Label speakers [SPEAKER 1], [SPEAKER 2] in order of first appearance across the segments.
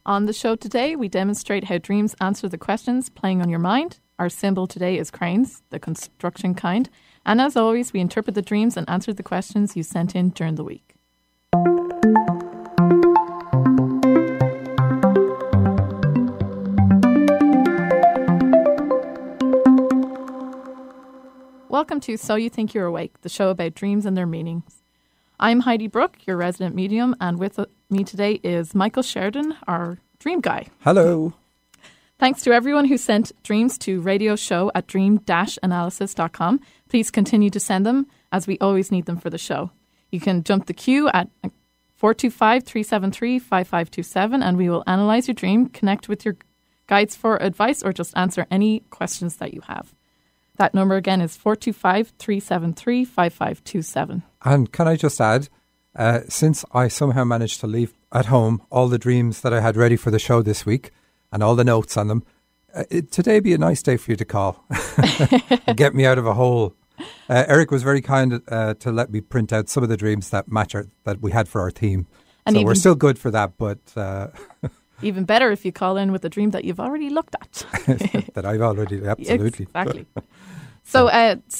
[SPEAKER 1] On the show today, we demonstrate how dreams answer the questions playing on your mind. Our symbol today is cranes, the construction kind. And as always, we interpret the dreams and answer the questions you sent in during the week. Welcome to So You Think You're Awake, the show about dreams and their meanings. I'm Heidi, Brooke, your resident medium, and with me today is Michael Sheridan, our dream guy.
[SPEAKER 2] Hello.
[SPEAKER 1] Thanks to everyone who sent dreams to radioshow@dream-analysis.com. Please continue to send them, as we always need them for the show. You can jump the queue at 425-373-5527, and we will analyze your dream, connect with your guides for advice, or just answer any questions that you have. That number again is 425-373-5527.
[SPEAKER 2] And can I just add, since I somehow managed to leave at home all the dreams that I had ready for the show this week and all the notes on them, today be a nice day for you to call and get me out of a hole. Eric was very kind to let me print out some of the dreams that that we had for our theme. And so we're still good for that, but...
[SPEAKER 1] even better if you call in with a dream that you've already looked at.
[SPEAKER 2] That I've already, absolutely.
[SPEAKER 1] Exactly. So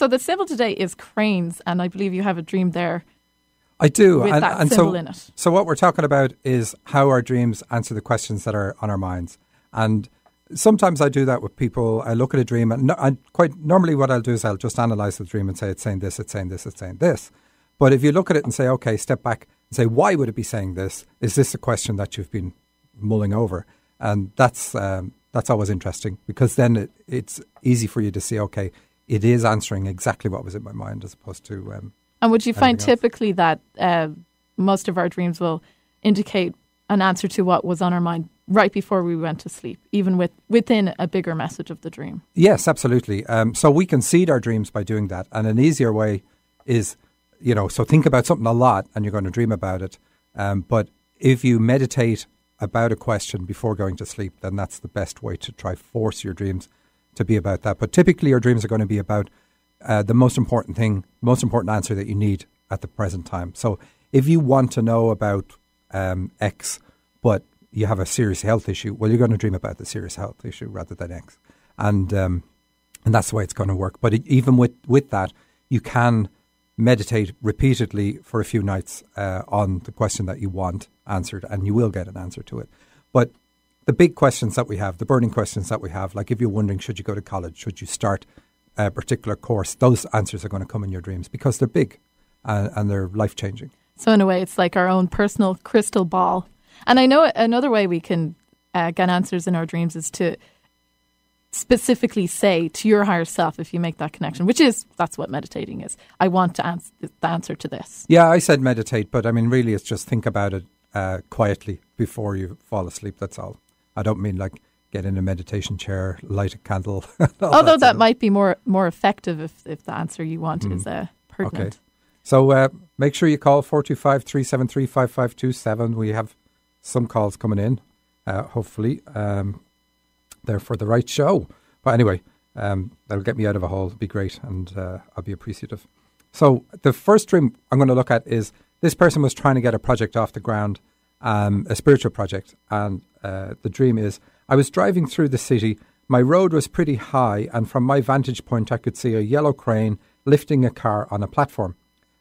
[SPEAKER 1] the symbol today is cranes, and I believe you have a dream there.
[SPEAKER 2] I do.
[SPEAKER 1] With that symbol in it.
[SPEAKER 2] So what we're talking about is how our dreams answer the questions that are on our minds. And sometimes I do that with people. I look at a dream, and normally what I'll do is I'll just analyse the dream and say, it's saying this, it's saying this, it's saying this. But if you look at it and say, okay, step back and say, why would it be saying this? Is this a question that you've been mulling over? And that's always interesting, because then it's easy for you to see, okay, it is answering exactly what was in my mind, as opposed to
[SPEAKER 1] and would you find typically that most of our dreams will indicate an answer to what was on our mind right before we went to sleep, even within a bigger message of the dream?
[SPEAKER 2] Yes, absolutely. So we can seed our dreams by doing that, and an easier way is, so think about something a lot and you're going to dream about it, but if you meditate about a question before going to sleep, then that's the best way to try force your dreams to be about that. But typically your dreams are going to be about the most important answer that you need at the present time. So if you want to know about X, but you have a serious health issue, well, you're going to dream about the serious health issue rather than X. And that's the way it's going to work. But even with that, you can meditate repeatedly for a few nights on the question that you want answered, and you will get an answer to it. But the big questions that we have, the burning questions that we have, like if you're wondering, should you go to college, should you start a particular course, those answers are going to come in your dreams because they're big and they're life-changing.
[SPEAKER 1] So in a way, it's like our own personal crystal ball. And I know another way we can get answers in our dreams is to specifically say to your higher self, if you make that connection, that's what meditating is. I want to the answer to this.
[SPEAKER 2] Yeah, I said meditate, but I mean, really it's just think about it quietly before you fall asleep, that's all. I don't mean like get in a meditation chair, light a candle.
[SPEAKER 1] Although that might be more effective if the answer you want is pertinent.
[SPEAKER 2] Okay. So make sure you call 425-373-5527. We have some calls coming in, hopefully. They're for the right show. But anyway, that'll get me out of a hole. It'll be great, and I'll be appreciative. So the first dream I'm going to look at is this person was trying to get a project off the ground, a spiritual project, and the dream is, I was driving through the city. My road was pretty high, and from my vantage point, I could see a yellow crane lifting a car on a platform.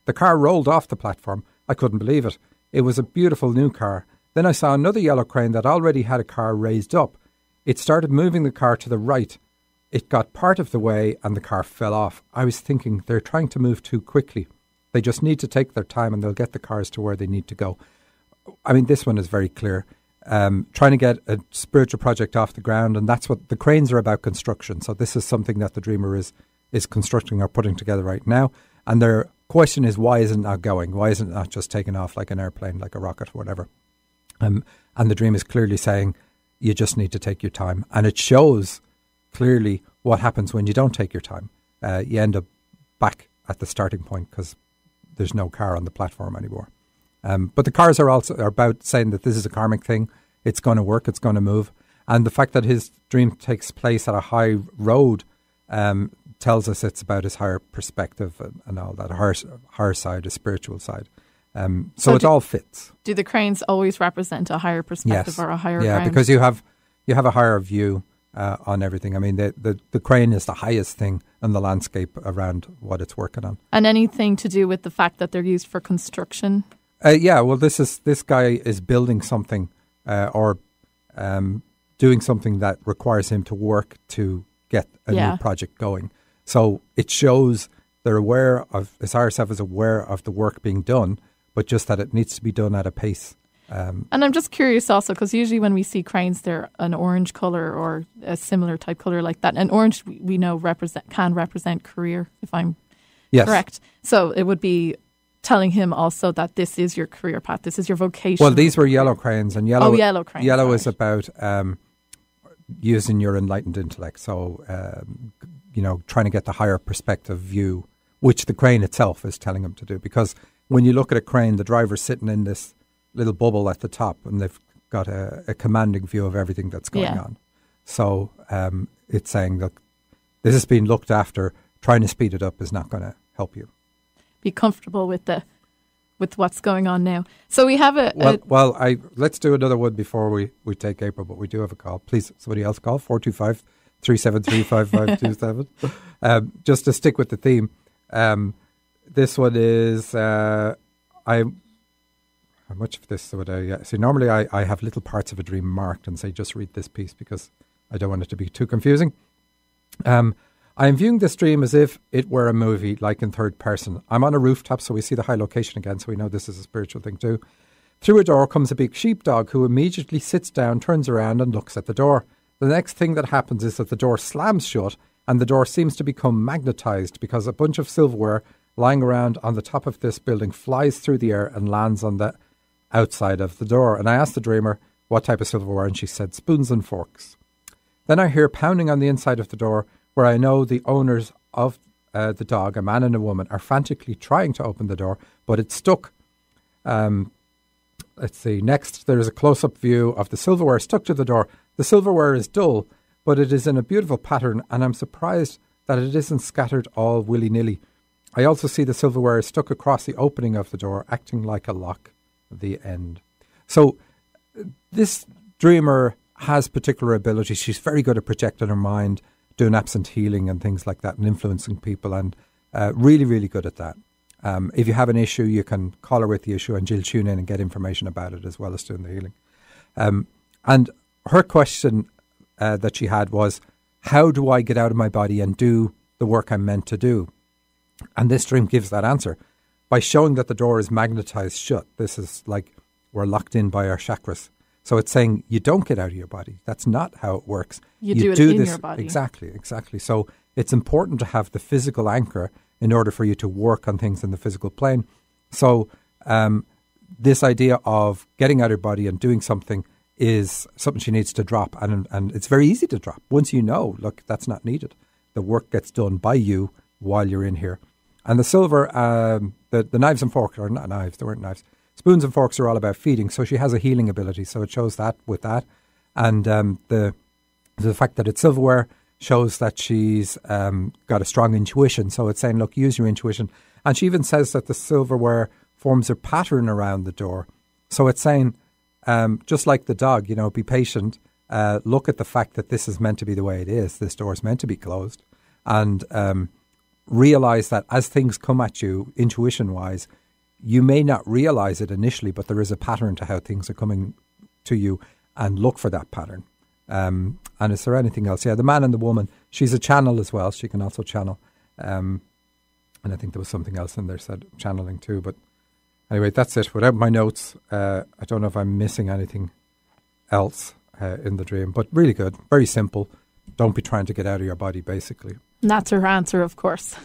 [SPEAKER 2] The car rolled off the platform. I couldn't believe it. It was a beautiful new car. Then I saw another yellow crane that already had a car raised up. It started moving the car to the right. It got part of the way and the car fell off. I was thinking, they're trying to move too quickly. They just need to take their time and they'll get the cars to where they need to go. I mean, this one is very clear. Trying to get a spiritual project off the ground, and that's what the cranes are about, construction. So this is something that the dreamer is constructing or putting together right now. And their question is, why isn't it not going? Why isn't it not just taking off like an airplane, like a rocket, or whatever? And the dream is clearly saying, you just need to take your time. And it shows clearly what happens when you don't take your time. You end up back at the starting point because there's no car on the platform anymore. But the cars are about saying that this is a karmic thing. It's going to work. It's going to move. And the fact that his dream takes place at a high road tells us it's about his higher perspective and all that, higher side, his spiritual side. So it all fits.
[SPEAKER 1] Do the cranes always represent a higher perspective or a higher ground?
[SPEAKER 2] Because you have a higher view on everything. I mean, the crane is the highest thing in the landscape around what it's working on.
[SPEAKER 1] And anything to do with the fact that they're used for construction?
[SPEAKER 2] Well, this guy is building something or doing something that requires him to work to get a new project going. So it shows they're aware of, his higher self is aware of the work being done, but just that it needs to be done at a pace.
[SPEAKER 1] And I'm just curious also, because usually when we see cranes, they're an orange colour or a similar type colour like that. And orange, we know, can represent career, if I'm correct. So it would be telling him also that this is your career path, this is your vocation.
[SPEAKER 2] Well, these were yellow cranes, and yellow
[SPEAKER 1] cranes.
[SPEAKER 2] Yellow is about using your enlightened intellect. So, trying to get the higher perspective view, which the crane itself is telling him to do. Because when you look at a crane, the driver's sitting in this little bubble at the top, and they've got a commanding view of everything that's going on. So it's saying, look, this has been looked after. Trying to speed it up is not going to help you.
[SPEAKER 1] Be comfortable with what's going on now. So we have
[SPEAKER 2] let's do another one before we take April, but we do have a call. Please, somebody else call 425-373-5527. Just to stick with the theme, this one is how much of this would I... See, normally I have little parts of a dream marked and say, just read this piece because I don't want it to be too confusing. I am viewing this dream as if it were a movie, like in third person. I'm on a rooftop, so we see the high location again, so we know this is a spiritual thing too. Through a door comes a big sheepdog who immediately sits down, turns around and looks at the door. The next thing that happens is that the door slams shut and the door seems to become magnetized because a bunch of silverware lying around on the top of this building flies through the air and lands on the outside of the door. And I asked the dreamer what type of silverware, and she said spoons and forks. Then I hear pounding on the inside of the door, where I know the owners of the dog, a man and a woman, are frantically trying to open the door, but it's stuck. Let's see. Next, there is a close-up view of the silverware stuck to the door. The silverware is dull, but it is in a beautiful pattern, and I'm surprised that it isn't scattered all willy-nilly. I also see the silverware stuck across the opening of the door, acting like a lock. The end. So this dreamer has particular abilities. She's very good at projecting her mind, doing absent healing and things like that, and influencing people, and really, really good at that. If you have an issue, you can call her with the issue and she'll tune in and get information about it as well as doing the healing. And her question that she had was, how do I get out of my body and do the work I'm meant to do? And this dream gives that answer. By showing that the door is magnetized shut. This is like we're locked in by our chakras. So it's saying you don't get out of your body. That's not how it works.
[SPEAKER 1] You do it in your body.
[SPEAKER 2] Exactly. So it's important to have the physical anchor in order for you to work on things in the physical plane. So this idea of getting out of your body and doing something is something she needs to drop. And it's very easy to drop. Once you know, look, that's not needed. The work gets done by you while you're in here. And the silver, the knives and forks, or not knives, they weren't knives. Spoons and forks are all about feeding. So she has a healing ability. So it shows that with that. And the fact that it's silverware shows that she's got a strong intuition. So it's saying, look, use your intuition. And she even says that the silverware forms a pattern around the door. So it's saying, just like the dog, be patient. Look at the fact that this is meant to be the way it is. This door is meant to be closed. And realize that as things come at you, intuition-wise, you may not realize it initially, but there is a pattern to how things are coming to you, and look for that pattern. And is there anything else? Yeah, the man and the woman. She's a channel as well. She can also channel. And I think there was something else in there said channeling too. But anyway, that's it. Without my notes, I don't know if I'm missing anything else in the dream. But really good. Very simple. Don't be trying to get out of your body, basically.
[SPEAKER 1] And that's her answer, of course.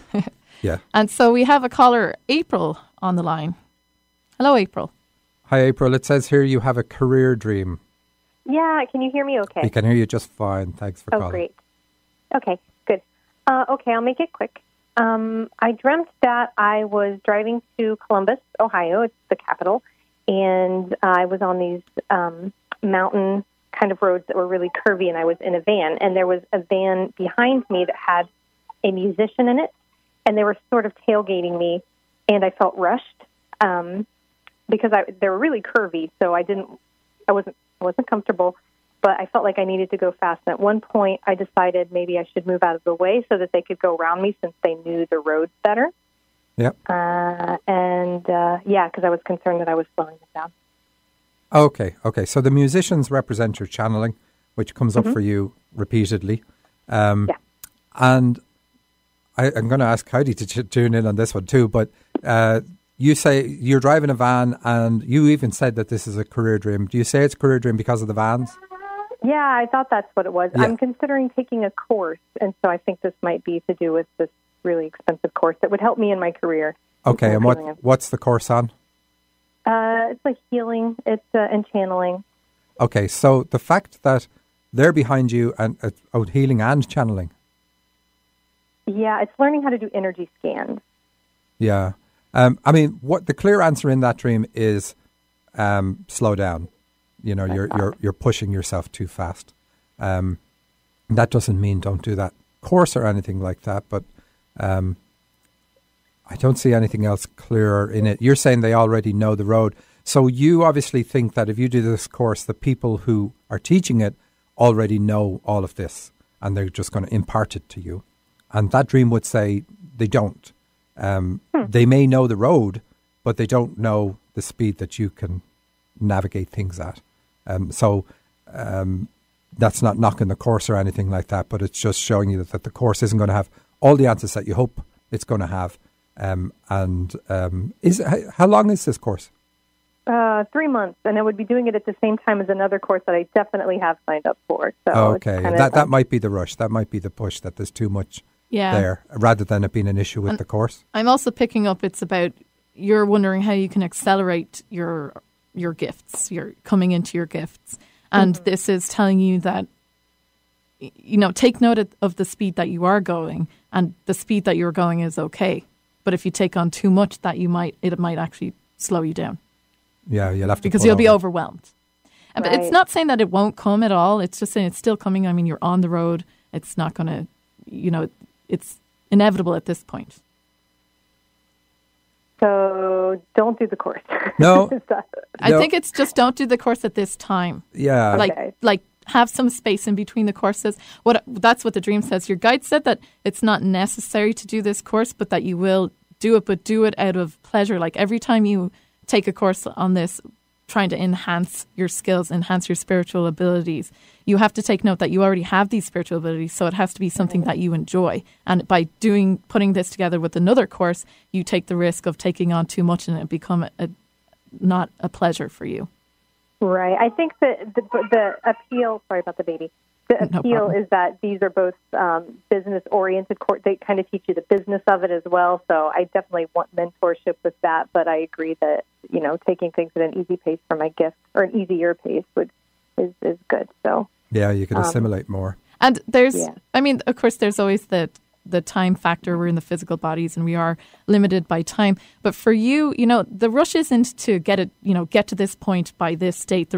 [SPEAKER 2] Yeah.
[SPEAKER 1] And so we have a caller, April, on the line. Hello, April.
[SPEAKER 2] Hi, April. It says here you have a career dream.
[SPEAKER 3] Yeah, can you hear me okay?
[SPEAKER 2] We can hear you just fine. Thanks for calling.
[SPEAKER 3] Oh, great. Okay, good. Okay, I'll make it quick. I dreamt that I was driving to Columbus, Ohio. It's the capital. And I was on these mountain kind of roads that were really curvy, and I was in a van. And there was a van behind me that had a musician in it, and they were sort of tailgating me, and I felt rushed. because they were really curvy, so I wasn't comfortable, but I felt like I needed to go fast. And at one point, I decided maybe I should move out of the way so that they could go around me since they knew the roads better.
[SPEAKER 2] Yep.
[SPEAKER 3] Because I was concerned that I was slowing them down.
[SPEAKER 2] Okay. So the musicians represent your channeling, which comes up for you repeatedly. And I'm going to ask Heidi to tune in on this one too, but you say you're driving a van, and you even said that this is a career dream. Do you say it's a career dream because of the vans?
[SPEAKER 3] Yeah, I thought that's what it was. Yeah. I'm considering taking a course, and so I think this might be to do with this really expensive course that would help me in my career.
[SPEAKER 2] Okay, and what's the course on?
[SPEAKER 3] It's like healing, and channeling.
[SPEAKER 2] Okay, so the fact that they're behind you and healing and channeling.
[SPEAKER 3] Yeah, it's learning how to do energy scans.
[SPEAKER 2] Yeah. I mean, what the clear answer in that dream is slow down. You know, you're pushing yourself too fast. That doesn't mean don't do that course or anything like that, but I don't see anything else clearer in it. You're saying they already know the road. So you obviously think that if you do this course, the people who are teaching it already know all of this and they're just going to impart it to you. And that dream would say they don't. They may know the road, but they don't know the speed that you can navigate things at. So that's not knocking the course or anything like that, but it's just showing you that the course isn't going to have all the answers that you hope it's going to have. How long is this course?
[SPEAKER 3] 3 months, and I would be doing it at the same time as another course that I definitely have signed up for. So
[SPEAKER 2] okay, that might be the rush. That might be the push, that there's too much there, rather than it being an issue with the course. I'm
[SPEAKER 1] also picking up it's about you're wondering how you can accelerate your gifts. You're coming into your gifts, and this is telling you that take note of the speed that you are going, and the speed that you're going is okay. But if you take on too much, it might actually slow you down.
[SPEAKER 2] Yeah, you'll have to
[SPEAKER 1] because you'll be overwhelmed. Right. But it's not saying that it won't come at all. It's just saying it's still coming. I mean, you're on the road. It's not going to, it's inevitable at this point.
[SPEAKER 3] So don't do the course.
[SPEAKER 2] No.
[SPEAKER 1] I think it's just don't do the course at this time.
[SPEAKER 2] Yeah.
[SPEAKER 1] Like have some space in between the courses. That's what the dream says. Your guide said that it's not necessary to do this course, but that you will do it, but do it out of pleasure. Like every time you take a course on this, trying to enhance your skills, enhance your spiritual abilities, you have to take note that you already have these spiritual abilities, so it has to be something that you enjoy. And by putting this together with another course, you take the risk of taking on too much and it become not a pleasure for you.
[SPEAKER 3] Right. I think that the appeal, sorry about the baby, the appeal is that these are both business-oriented courses. They kind of teach you the business of it as well. So I definitely want mentorship with that. But I agree that, taking things at an easy pace for my gift, or an easier pace is good. So
[SPEAKER 2] yeah, you can assimilate more.
[SPEAKER 1] And of course, there's always the time factor. We're in the physical bodies and we are limited by time. But for you, the rush isn't to get to this point by this state.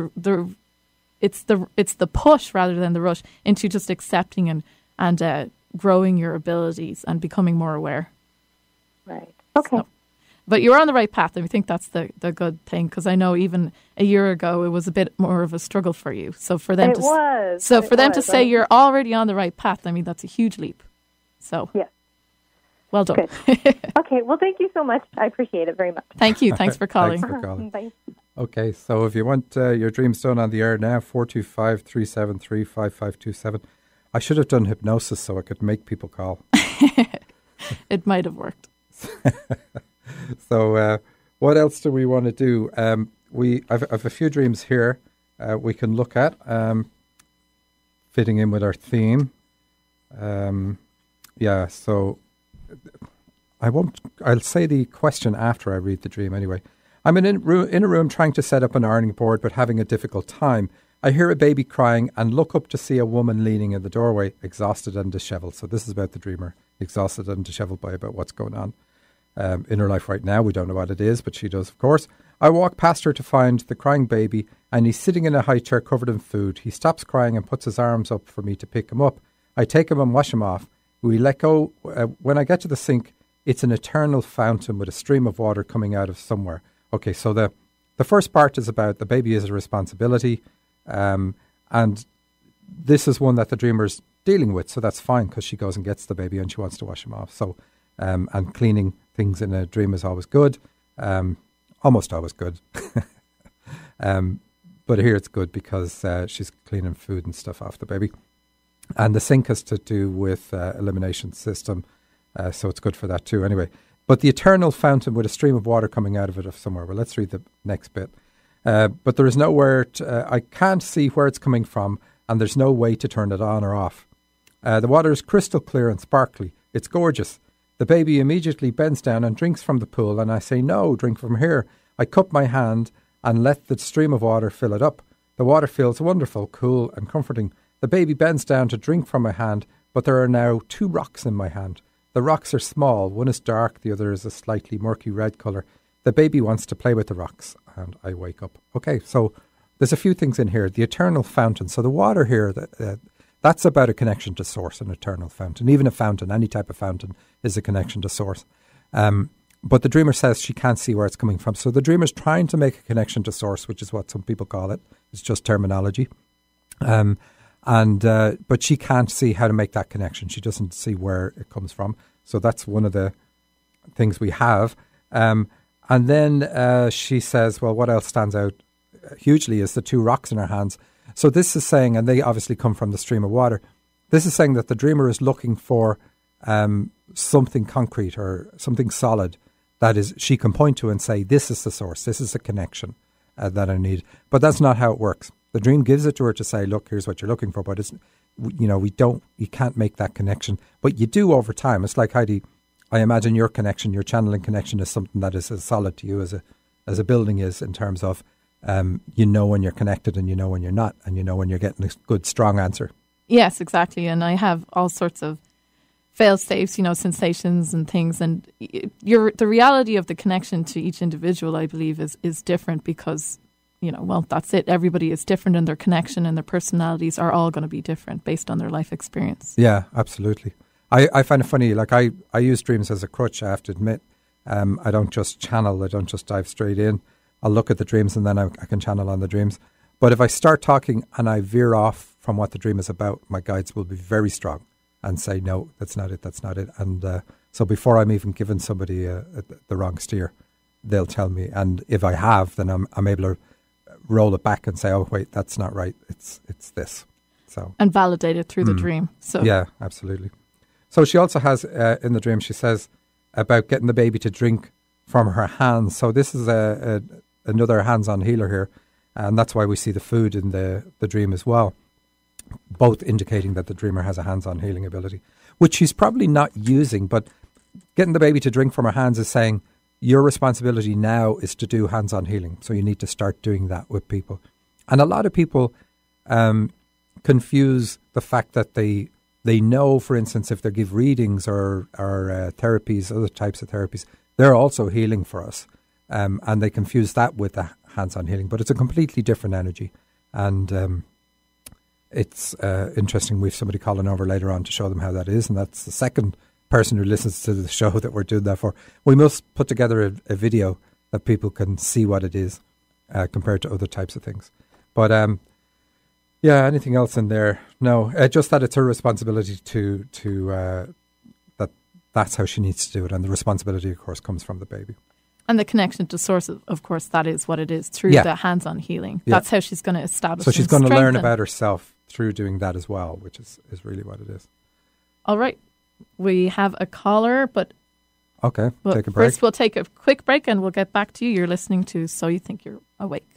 [SPEAKER 1] It's the push rather than the rush into just accepting and growing your abilities and becoming more aware.
[SPEAKER 3] Right. Okay.
[SPEAKER 1] But you're on the right path, and I think that's the good thing, because I know even a year ago it was a bit more of a struggle for you. So for them to say you're already on the right path, I mean, that's a huge leap. So
[SPEAKER 3] yes.
[SPEAKER 1] Well done.
[SPEAKER 3] Okay. Well, thank you so much. I appreciate it very much.
[SPEAKER 1] Thank you. Thanks for calling.
[SPEAKER 2] Thanks for calling.
[SPEAKER 3] Bye.
[SPEAKER 2] Okay, so if you want your dreams done on the air now, 425-373-5527. I should have done hypnosis so I could make people call.
[SPEAKER 1] It might have worked.
[SPEAKER 2] So what else do we want to do? I've a few dreams here we can look at, fitting in with our theme. So I'll say the question after I read the dream anyway. I'm in a room trying to set up an ironing board but having a difficult time. I hear a baby crying and look up to see a woman leaning in the doorway, exhausted and dishevelled. So this is about the dreamer, exhausted and dishevelled by about what's going on in her life right now. We don't know what it is, but she does, of course. I walk past her to find the crying baby, and he's sitting in a high chair covered in food. He stops crying and puts his arms up for me to pick him up. I take him and wash him off. We let go. When I get to the sink, it's an eternal fountain with a stream of water coming out of somewhere. Okay, so the the first part is about the baby is a responsibility, and this is one that the dreamer's dealing with, so that's fine because she goes and gets the baby and she wants to wash him off. So, and cleaning things in a dream is always good, almost always good. But here it's good because she's cleaning food and stuff off the baby. And the sink has to do with elimination system, so it's good for that too anyway. But the eternal fountain with a stream of water coming out of it somewhere. Well, let's read the next bit. But there is nowhere, I can't see where it's coming from, and there's no way to turn it on or off. The water is crystal clear and sparkly. It's gorgeous. The baby immediately bends down and drinks from the pool, and I say, no, drink from here. I cup my hand and let the stream of water fill it up. The water feels wonderful, cool and comforting. The baby bends down to drink from my hand, but there are now 2 rocks in my hand. The rocks are small. One is dark, the other is a slightly murky red colour. The baby wants to play with the rocks, and I wake up. Okay, so there's a few things in here. The eternal fountain. So the water here, that's about a connection to source, an eternal fountain. Even a fountain, any type of fountain, is a connection to source. But the dreamer says she can't see where it's coming from. So the dreamer's trying to make a connection to source, which is what some people call it. It's just terminology. But she can't see how to make that connection. She doesn't see where it comes from. So that's one of the things we have. And then she says, well, what else stands out hugely is the 2 rocks in her hands. So this is saying, and they obviously come from the stream of water, this is saying that the dreamer is looking for something concrete or something solid that is she can point to and say, this is the source, this is the connection that I need. But that's not how it works. The dream gives it to her to say, look, here's what you're looking for, but it's, you can't make that connection. But you do over time. It's like, Heidi, I imagine your connection, your channeling connection is something that is as solid to you as a building is, in terms of, you know when you're connected and you know when you're not, and you know when you're getting a good, strong answer. Yes, exactly. And I have all sorts of fail-safes, sensations and things. And the reality of the connection to each individual, I believe, is different because, that's it. Everybody is different, and their connection and their personalities are all going to be different based on their life experience. Yeah, absolutely. I find it funny, like I use dreams as a crutch, I have to admit. I don't just channel, I don't just dive straight in. I'll look at the dreams and then I can channel on the dreams. But if I start talking and I veer off from what the dream is about, my guides will be very strong and say, no, that's not it. And so before I'm even giving somebody the wrong steer, they'll tell me. And if I have, then I'm able to roll it back and say, oh, wait, that's not right. It's this. So and validate it through the dream. So yeah, absolutely. So she also has, in the dream, she says about getting the baby to drink from her hands. So this is another hands-on healer here. And that's why we see the food in the dream as well, both indicating that the dreamer has a hands-on healing ability, which she's probably not using. But getting the baby to drink from her hands is saying, your responsibility now is to do hands-on healing. So you need to start doing that with people. And a lot of people confuse the fact that they know, for instance, if they give readings or therapies, other types of therapies, they're also healing for us. And they confuse that with the hands-on healing. But it's a completely different energy. And it's interesting. We have somebody calling over later on to show them how that is. And that's the second person who listens to the show that we're doing that for. We must put together a video that people can see what it is compared to other types of things. But yeah, anything else in there? No, just that it's her responsibility to that's how she needs to do it. And the responsibility, of course, comes from the baby. And the connection to source, of course, that is what it is through the hands-on healing. Yeah. That's how she's going to establish. So she's going to learn about herself through doing that as well, which is really what it is. All right. We have a caller, but... Okay, take a break. First, we'll take a quick break and we'll get back to you. You're listening to So You Think You're Awake.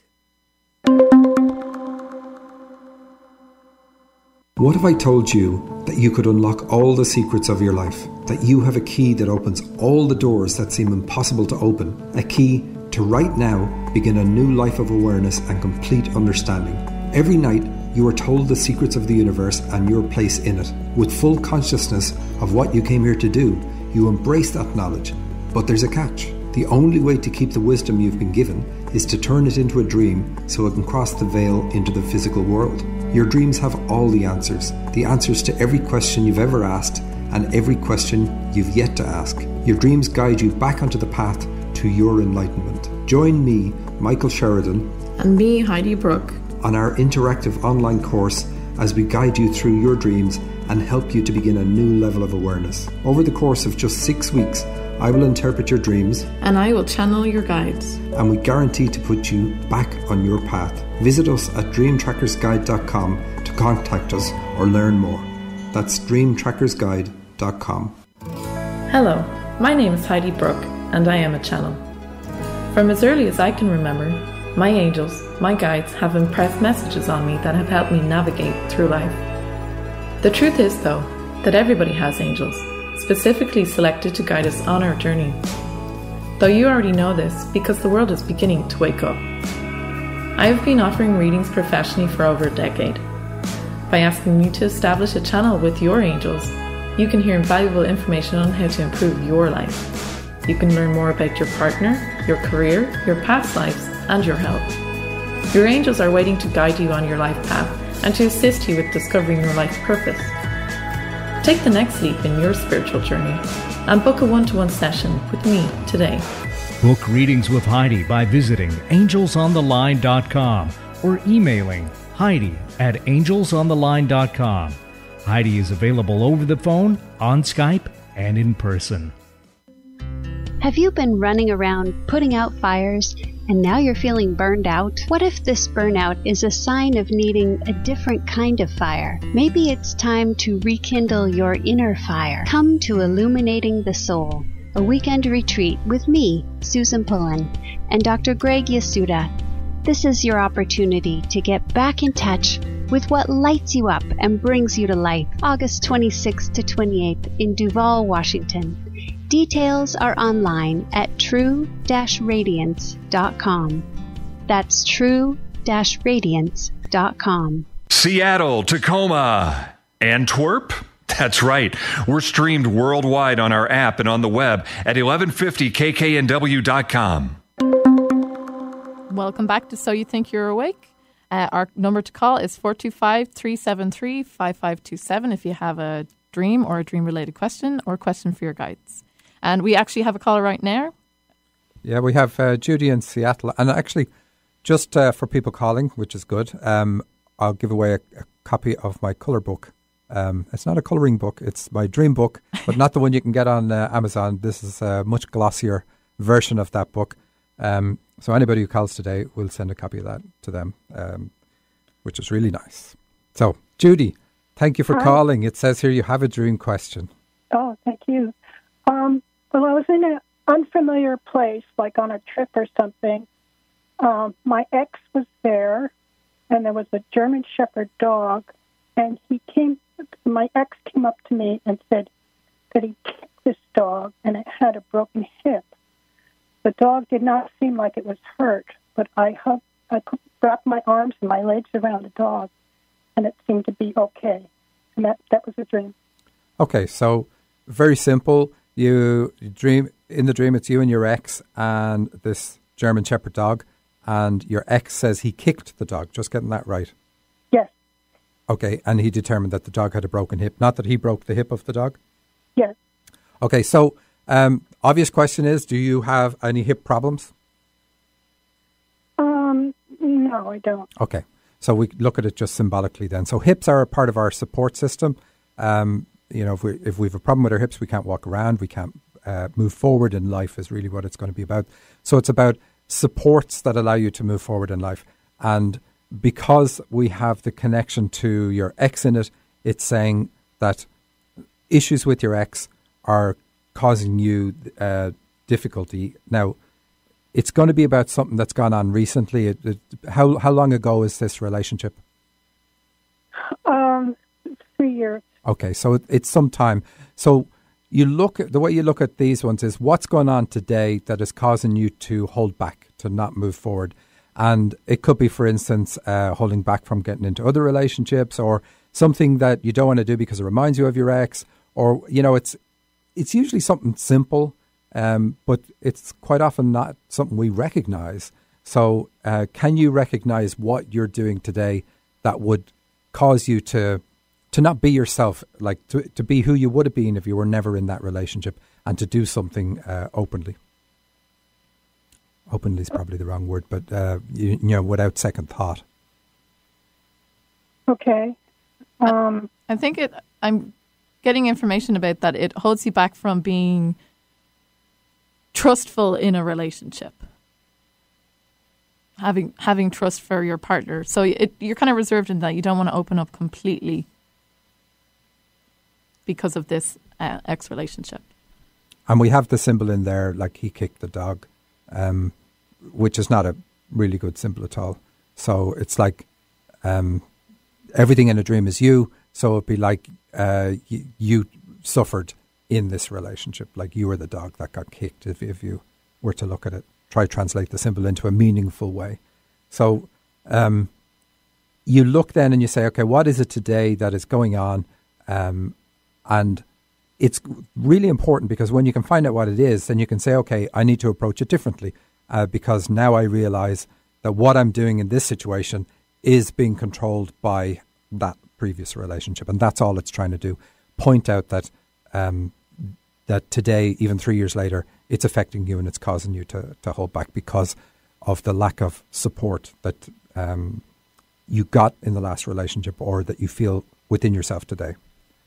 [SPEAKER 4] What if I told you that you could unlock all the secrets of your life? That you have a key that opens all the doors that seem impossible to open? A key to right now begin a new life of awareness and complete understanding. Every night you are told the secrets of the universe and your place in it. With full consciousness of what you came here to do, you embrace that knowledge. But there's a catch. The only way to keep the wisdom you've been given is to turn it into a dream so it can cross the veil into the physical world. Your dreams have all the answers to every question you've ever asked and every question you've yet to ask. Your dreams guide you back onto the path to your enlightenment. Join me Michael Sheridan,
[SPEAKER 5] and me, Heidi Brooke,
[SPEAKER 4] on our interactive online course as we guide you through your dreams and help you to begin a new level of awareness. Over the course of just 6 weeks, I will interpret your dreams,
[SPEAKER 5] and I will channel your guides,
[SPEAKER 4] and we guarantee to put you back on your path. Visit us at dreamtrackersguide.com to contact us or learn more. That's dreamtrackersguide.com.
[SPEAKER 5] Hello, my name is Heidi Brooke, and I am a channel. From as early as I can remember, my angels, my guides, have impressed messages on me that have helped me navigate through life. The truth is, though, that everybody has angels, specifically selected to guide us on our journey. Though you already know this because the world is beginning to wake up. I have been offering readings professionally for over a decade. By asking me to establish a channel with your angels, you can hear invaluable information on how to improve your life. You can learn more about your partner, your career, your past lives, and your health. Your angels are waiting to guide you on your life path and to assist you with discovering your life purpose. Take the next leap in your spiritual journey and book a one-to-one session with me today.
[SPEAKER 6] Book readings with Heidi by visiting angelsontheline.com or emailing Heidi@angelsontheline.com. Heidi is available over the phone, on Skype, and in person.
[SPEAKER 7] Have you been running around putting out fires and now you're feeling burned out? What if this burnout is a sign of needing a different kind of fire? Maybe it's time to rekindle your inner fire. Come to Illuminating the Soul, a weekend retreat with me, Susan Pullen, and Dr. Greg Yasuda. This is your opportunity to get back in touch with what lights you up and brings you to life. August 26th to 28th in Duvall, Washington. Details are online at true-radiance.com. That's true-radiance.com.
[SPEAKER 8] Seattle, Tacoma, Antwerp. That's right. We're streamed worldwide on our app and on the web at 1150kknw.com.
[SPEAKER 1] Welcome back to So You Think You're Awake. Our number to call is 425-373-5527 if you have a dream or a dream-related question or question for your guides. And we actually have a caller right now.
[SPEAKER 2] Yeah, we have Judy in Seattle. And actually, just for people calling, which is good, I'll give away a copy of my colour book. It's not a colouring book, it's my dream book, but not the one you can get on Amazon. This is a much glossier version of that book. So anybody who calls today will send a copy of that to them, which is really nice. So, Judy, thank you for calling. It says here you have a dream question.
[SPEAKER 9] Oh, thank you. Well, I was in an unfamiliar place, like on a trip or something. My ex was there, and there was a German Shepherd dog, and my ex came up to me and said that he kicked this dog, and it had a broken hip. The dog did not seem like it was hurt, but I wrapped my arms and my legs around the dog, and it seemed to be okay. And that was a dream.
[SPEAKER 2] Okay, so very simple. You dream, in the dream it's you and your ex and this German Shepherd dog, and your ex says he kicked the dog. Just getting that right?
[SPEAKER 9] Yes.
[SPEAKER 2] Okay, and he determined that the dog had a broken hip, not that he broke the hip of the dog?
[SPEAKER 9] Yes.
[SPEAKER 2] Okay, so obvious question is, do you have any hip problems?
[SPEAKER 9] No, I don't.
[SPEAKER 2] Okay, so we look at it just symbolically then. So hips are a part of our support system. If we have a problem with our hips, we can't walk around, we can't move forward in life is really what it's going to be about. So it's about supports that allow you to move forward in life. And because we have the connection to your ex in it, it's saying that issues with your ex are causing you difficulty. Now, it's going to be about something that's gone on recently. How long ago is this relationship?
[SPEAKER 9] 3 years.
[SPEAKER 2] Okay, so it's some time. So the way you look at these ones is what's going on today that is causing you to hold back, to not move forward. And it could be, for instance, holding back from getting into other relationships, or something that you don't want to do because it reminds you of your ex, or, it's usually something simple, but it's quite often not something we recognize. So can you recognize what you're doing today that would cause you to not be yourself, like to be who you would have been if you were never in that relationship, and to do something openly? Openly is probably the wrong word, but without second thought.
[SPEAKER 9] Okay.
[SPEAKER 1] I think I'm getting information about that. It holds you back from being trustful in a relationship. Having trust for your partner. So you're kind of reserved in that. You don't want to open up completely because of this ex-relationship.
[SPEAKER 2] And we have the symbol in there, like he kicked the dog, which is not a really good symbol at all. So it's like everything in a dream is you. So it'd be like you suffered in this relationship, like you were the dog that got kicked, if you were to look at it. Try to translate the symbol into a meaningful way. So you look then and you say, okay, what is it today that is going on? And it's really important because when you can find out what it is, then you can say, okay, I need to approach it differently because now I realize that what I'm doing in this situation is being controlled by that previous relationship. And that's all it's trying to do. Point out that that today, even 3 years later, it's affecting you and it's causing you to hold back because of the lack of support that you got in the last relationship or that you feel within yourself today.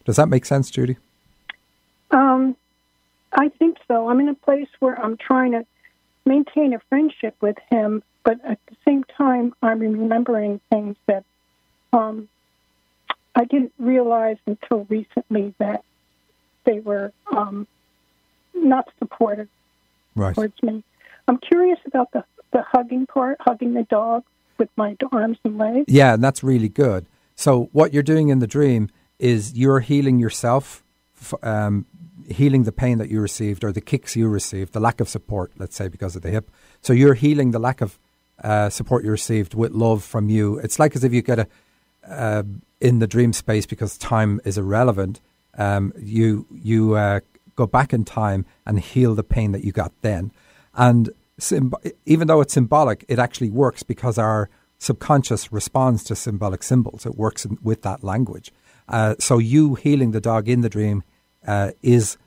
[SPEAKER 2] Does that make sense, Judy?
[SPEAKER 9] I think so. I'm in a place where I'm trying to maintain a friendship with him, but at the same time, I'm remembering things that I didn't realize until recently that they were not supportive towards me. I'm curious about the hugging part, hugging the dog with my arms and legs.
[SPEAKER 2] Yeah, and that's really good. So what you're doing in the dream is you're healing yourself, healing the pain that you received or the kicks you received, the lack of support, let's say, because of the hip. So you're healing the lack of support you received with love from you. It's like as if you get in the dream space, because time is irrelevant, you go back in time and heal the pain that you got then. And even though it's symbolic, it actually works because our subconscious responds to symbolic symbols. It works with that language. So you healing the dog in the dream is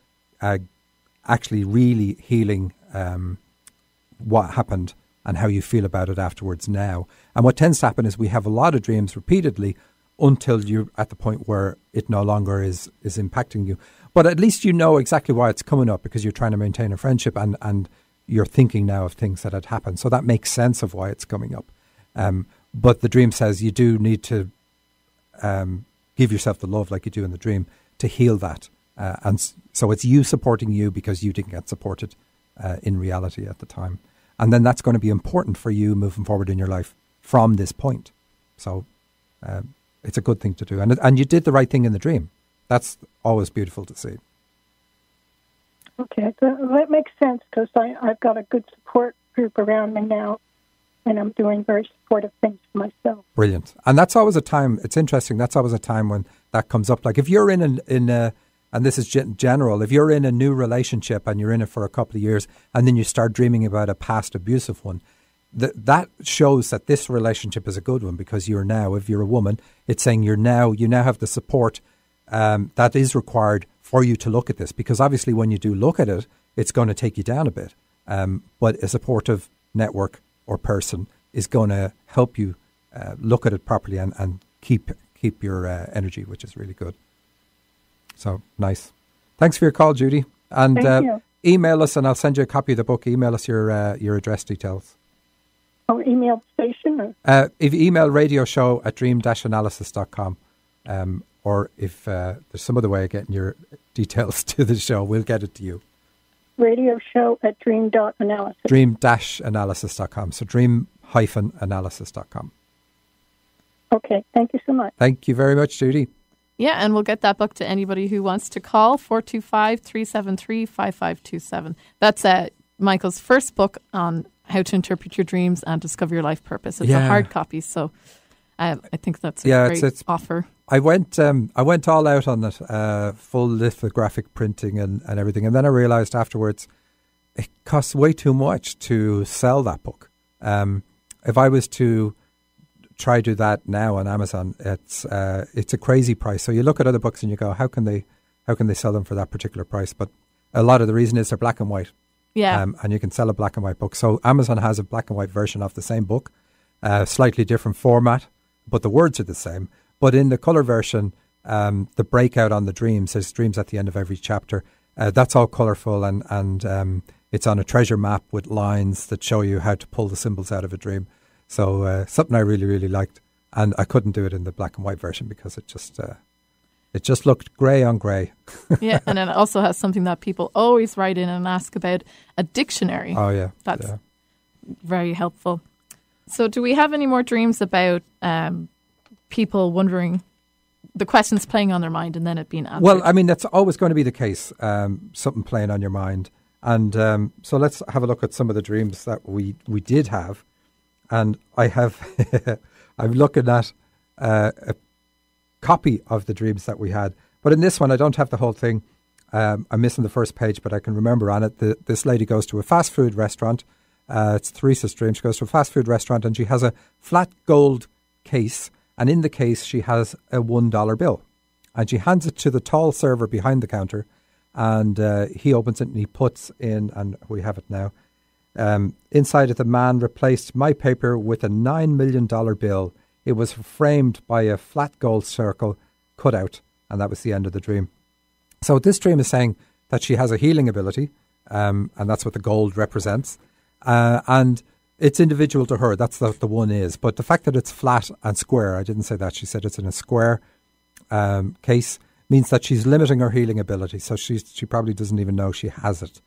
[SPEAKER 2] actually really healing what happened and how you feel about it afterwards now. And what tends to happen is we have a lot of dreams repeatedly until you're at the point where it no longer is impacting you. But at least you know exactly why it's coming up, because you're trying to maintain a friendship and you're thinking now of things that had happened. So that makes sense of why it's coming up. But the dream says you do need to give yourself the love like you do in the dream to heal that. And so it's you supporting you because you didn't get supported in reality at the time. And then that's going to be important for you moving forward in your life from this point. So it's a good thing to do. And you did the right thing in the dream. That's always beautiful to see.
[SPEAKER 9] Okay, that makes sense because I've got a good support group around me now, and I'm doing very supportive things for myself.
[SPEAKER 2] Brilliant. And that's always a time, it's interesting, that's always a time when that comes up. Like if you're in a and this is general, if you're in a new relationship and you're in it for a couple of years and then you start dreaming about a past abusive one, that shows that this relationship is a good one, because you're now, if you're a woman, it's saying you now have the support that is required for you to look at this, because obviously when you do look at it, it's going to take you down a bit. But a supportive network or person is going to help you look at it properly and keep your energy, which is really good. So nice. Thanks for your call, Judy. And email us and I'll send you a copy of the book. Email us your address details.
[SPEAKER 9] Oh, email station? Or?
[SPEAKER 2] If you email radioshow@dream-analysis.com, or if there's some other way of getting your details to the show, we'll get it to you.
[SPEAKER 9] Radioshow@dream.analysis.
[SPEAKER 2] Dream-analysis.com. So dream-analysis.com.
[SPEAKER 9] Okay, thank you so much.
[SPEAKER 2] Thank you very much, Judy.
[SPEAKER 1] Yeah, and we'll get that book to anybody who wants to call, 425-373-5527. That's Michael's first book on how to interpret your dreams and discover your life purpose. It's a hard copy, so I think that's a great offer.
[SPEAKER 2] I went all out on it, full lithographic printing and everything, and then I realised afterwards it costs way too much to sell that book. If I was to try to do that now on Amazon, it's a crazy price. So you look at other books and you go, how can they sell them for that particular price? But a lot of the reason is they're black and white.
[SPEAKER 1] Yeah.
[SPEAKER 2] And you can sell a black and white book. So Amazon has a black and white version of the same book, slightly different format, but the words are the same. But in the colour version, the breakout on the dreams, there's dreams at the end of every chapter. That's all colourful and it's on a treasure map with lines that show you how to pull the symbols out of a dream. So something I really, really liked. And I couldn't do it in the black and white version because it just looked grey on grey.
[SPEAKER 1] Yeah, and then it also has something that people always write in and ask about, a dictionary.
[SPEAKER 2] Oh, yeah.
[SPEAKER 1] That's very helpful. So do we have any more dreams about people wondering, the questions playing on their mind and then it being answered?
[SPEAKER 2] Well, I mean, that's always going to be the case, something playing on your mind. And so let's have a look at some of the dreams that we did have. And I have, I'm looking at a copy of the dreams that we had. But in this one, I don't have the whole thing. I'm missing the first page, but I can remember on it. This lady goes to a fast food restaurant. It's Theresa's dream. She goes to a fast food restaurant and she has a flat gold case. And in the case, she has a $1 bill. And she hands it to the tall server behind the counter. And he opens it and he puts in, and we have it now. Inside it, the man replaced my paper with a $9 million bill. It was framed by a flat gold circle cut out, and that was the end of the dream. So this dream is saying that she has a healing ability, and that's what the gold represents. And it's individual to her. That's the one is. But the fact that it's flat and square, I didn't say that. She said it's in a square case, means that she's limiting her healing ability. So she probably doesn't even know she has it.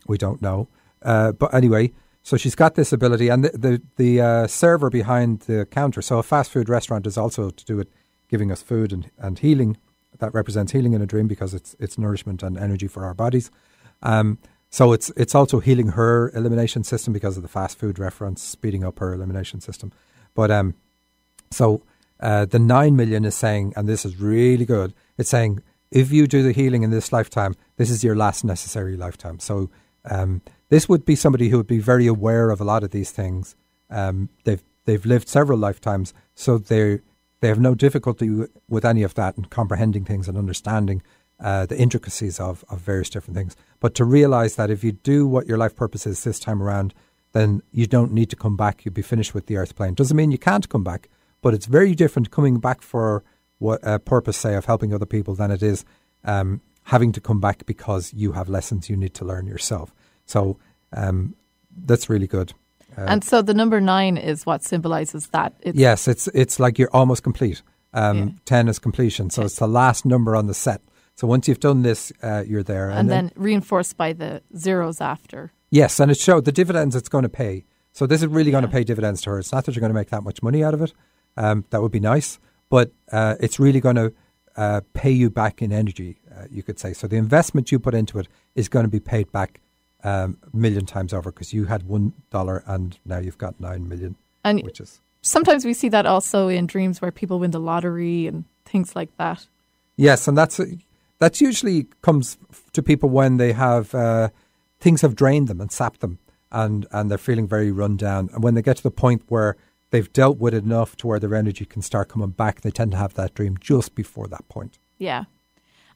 [SPEAKER 2] We don't know. But anyway, so she's got this ability, and the server behind the counter. So a fast food restaurant is also to do with giving us food and healing. That represents healing in a dream because it's nourishment and energy for our bodies. So it's also healing her elimination system because of the fast food reference, speeding up her elimination system. But so the 9 million is saying, and this is really good, it's saying if you do the healing in this lifetime, this is your last necessary lifetime. So this would be somebody who would be very aware of a lot of these things. They've lived several lifetimes, so they have no difficulty with any of that and comprehending things and understanding the intricacies of various different things. But to realize that if you do what your life purpose is this time around, then you don't need to come back. You'll be finished with the earth plane. Doesn't mean you can't come back, but it's very different coming back for what a purpose, say, of helping other people than it is having to come back because you have lessons you need to learn yourself. So that's really good.
[SPEAKER 1] And so the number 9 is what symbolizes that.
[SPEAKER 2] Yes, it's like you're almost complete. 10 is completion. So it's the last number on the set. So once you've done this, you're there.
[SPEAKER 1] And then reinforced by the zeros after.
[SPEAKER 2] Yes, and it showed the dividends it's going to pay. So this is really going to pay dividends to her. It's not that you're going to make that much money out of it. That would be nice. But it's really going to pay you back in energy, you could say. So the investment you put into it is going to be paid back a million times over because you had $1 and now you've got 9 million.
[SPEAKER 1] And
[SPEAKER 2] which is
[SPEAKER 1] sometimes we see that also in dreams where people win the lottery and things like that.
[SPEAKER 2] Yes, and that's usually comes to people when they have things have drained them and sapped them and they're feeling very run down. And when they get to the point where they've dealt with it enough to where their energy can start coming back, they tend to have that dream just before that point.
[SPEAKER 1] Yeah.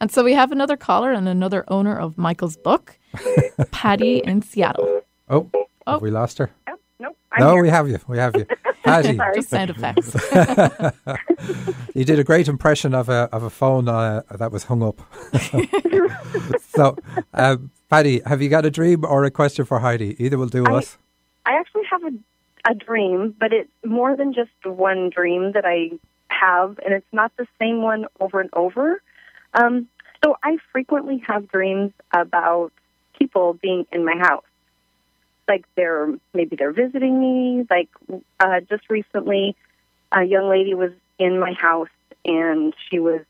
[SPEAKER 1] And so we have another caller and another owner of Michael's book, Patty in Seattle.
[SPEAKER 2] Oh, have we lost her?
[SPEAKER 3] Nope.
[SPEAKER 2] We have you. Patty.
[SPEAKER 1] Just sound effects.
[SPEAKER 2] You did a great impression of a phone that was hung up. So, Patty, have you got a dream or a question for Heidi? Either will do us.
[SPEAKER 3] I actually have a dream, but it's more than just one dream that I have, and it's not the same one over and over. So I frequently have dreams about people being in my house. Like maybe they're visiting me. Like just recently, a young lady was in my house, and she was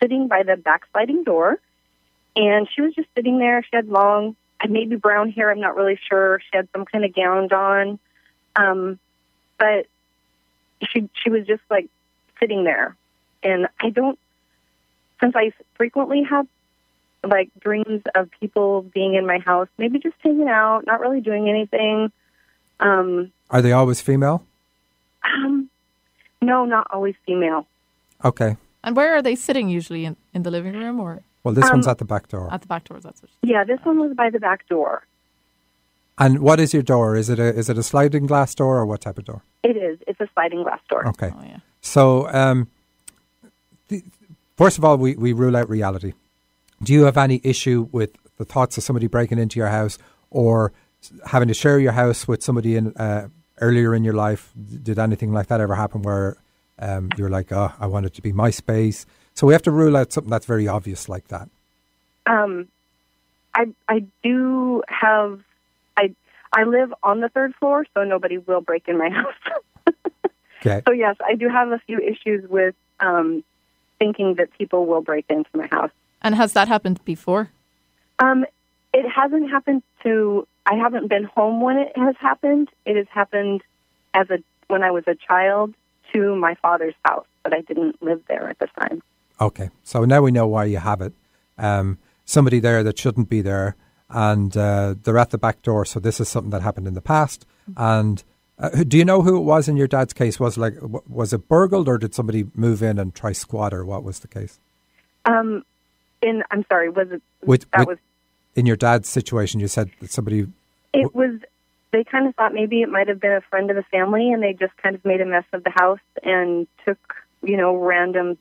[SPEAKER 3] sitting by the backsliding door, and she was just sitting there. She had long, maybe brown hair. I'm not really sure. She had some kind of gown on, but she was just like sitting there, and since I frequently have like dreams of people being in my house, maybe just hanging out, not really doing anything.
[SPEAKER 2] Are they always female?
[SPEAKER 3] No, not always female.
[SPEAKER 2] Okay.
[SPEAKER 1] And where are they sitting usually? In the living room or?
[SPEAKER 2] Well, this one's at the back door.
[SPEAKER 1] At the back door, that's what.
[SPEAKER 3] Yeah, this one was by the back door.
[SPEAKER 2] And what is your door? Is it a sliding glass door or what type of door?
[SPEAKER 3] It is. It's a sliding glass door.
[SPEAKER 2] Okay.
[SPEAKER 1] Oh, yeah.
[SPEAKER 2] So, first of all, we rule out reality. Do you have any issue with the thoughts of somebody breaking into your house or having to share your house with somebody earlier in your life? Did anything like that ever happen where you're like, oh, I want it to be my space? So we have to rule out something that's very obvious like that.
[SPEAKER 3] I do have... I live on the third floor, so nobody will break in my house.
[SPEAKER 2] Okay.
[SPEAKER 3] So, yes, I do have a few issues with thinking that people will break into my house.
[SPEAKER 1] And has that happened before?
[SPEAKER 3] It hasn't happened I haven't been home when it has happened. It has happened when I was a child to my father's house, but I didn't live there at the time.
[SPEAKER 2] Okay. So now we know why you have it. Somebody there that shouldn't be there, and they're at the back door. So this is something that happened in the past. And do you know who it was in your dad's case? Was it burgled, or did somebody move in and try squat, or what was the case?
[SPEAKER 3] I'm sorry. Was it?
[SPEAKER 2] Was in your dad's situation? You said that somebody.
[SPEAKER 3] It was. They kind of thought maybe it might have been a friend of the family, and they just kind of made a mess of the house and took, random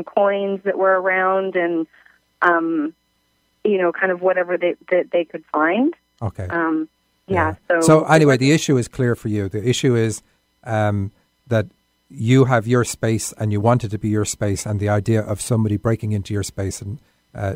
[SPEAKER 3] coins that were around and, kind of whatever that they could find.
[SPEAKER 2] Okay.
[SPEAKER 3] Yeah.
[SPEAKER 2] So anyway, the issue is clear for you. The issue is that you have your space and you want it to be your space, and the idea of somebody breaking into your space and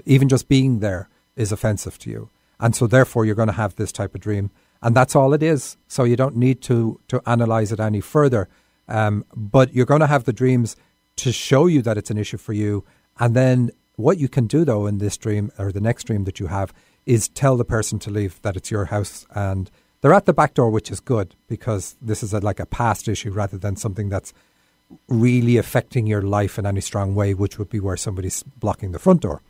[SPEAKER 2] even just being there is offensive to you. And so therefore you're going to have this type of dream. And that's all it is. So you don't need to analyze it any further. But you're going to have the dreams to show you that it's an issue for you. And then what you can do, though, in this dream or the next dream that you have is tell the person to leave, that it's your house. And they're at the back door, which is good because this is like a past issue rather than something that's really affecting your life in any strong way, which would be where somebody's blocking the front door.